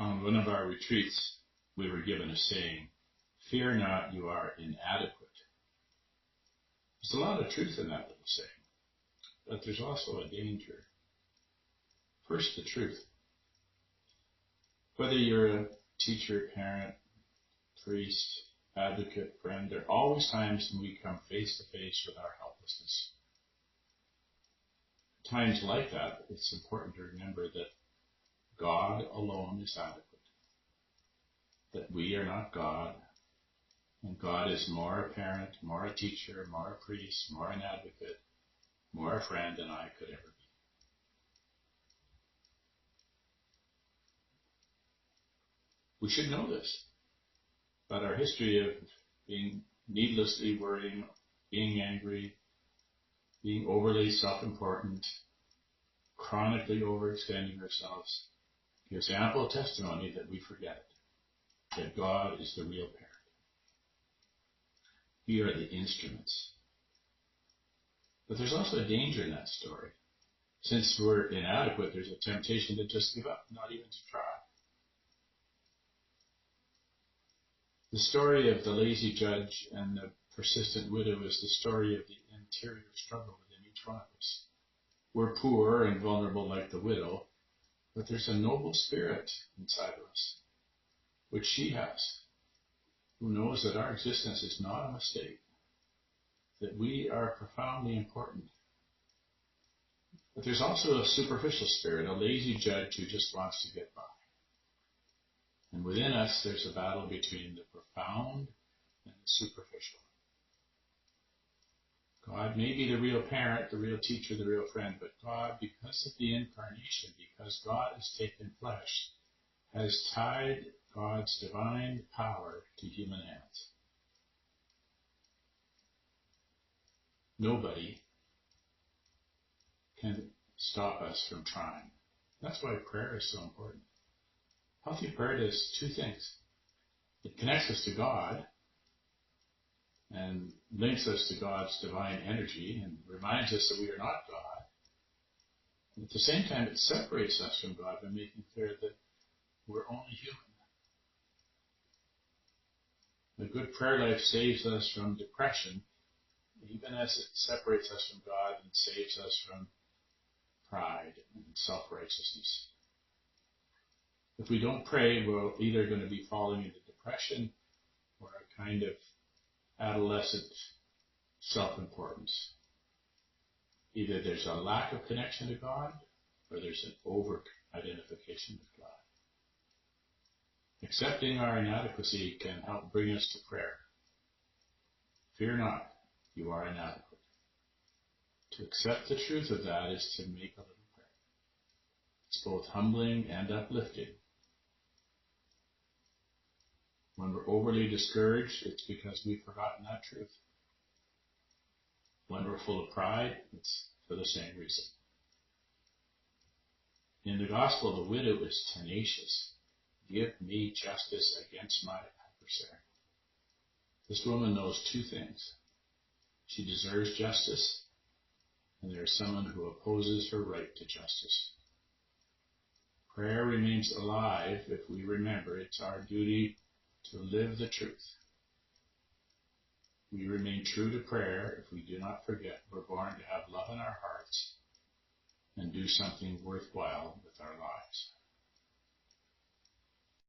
On one of our retreats, we were given a saying, "Fear not, you are inadequate." There's a lot of truth in that little saying, but there's also a danger. First, the truth. Whether you're a teacher, parent, priest, advocate, friend, there are always times when we come face to face with our helplessness. Times like that, it's important to remember that God alone is adequate, that we are not God, and God is more a parent, more a teacher, more a priest, more an advocate, more a friend than I could ever be. We should know this, but our history of being needlessly worrying, being angry, being overly self-important, chronically overextending ourselves, gives ample testimony that we forget that God is the real parent. We are the instruments. But there's also a danger in that story. Since we're inadequate, there's a temptation to just give up, not even to try. The story of the lazy judge and the persistent widow is the story of the interior struggle within each one of us. We're poor and vulnerable like the widow, but there's a noble spirit inside of us, which she has, who knows that our existence is not a mistake, that we are profoundly important. But there's also a superficial spirit, a lazy judge who just wants to get by. And within us, there's a battle between the profound and the superficial. God may be the real parent, the real teacher, the real friend, but God, because of the incarnation, because God has taken flesh, has tied God's divine power to human hands. Nobody can stop us from trying. That's why prayer is so important. Healthy prayer does two things. It connects us to God and links us to God's divine energy and reminds us that we are not God. And at the same time, it separates us from God by making clear that we're only human. A good prayer life saves us from depression, even as it separates us from God and saves us from pride and self-righteousness. If we don't pray, we're either going to be falling into depression or a kind of adolescent self-importance. Either there's a lack of connection to God or there's an over-identification with God. Accepting our inadequacy can help bring us to prayer. Fear not, you are inadequate. To accept the truth of that is to make a little prayer. It's both humbling and uplifting. When we're overly discouraged, it's because we've forgotten that truth. When we're full of pride, it's for the same reason. In the gospel, the widow is tenacious. Give me justice against my adversary. This woman knows two things. She deserves justice, and there is someone who opposes her right to justice. Prayer remains alive if we remember it's our duty to live the truth. We remain true to prayer if we do not forget we're born to have love in our hearts and do something worthwhile with our lives.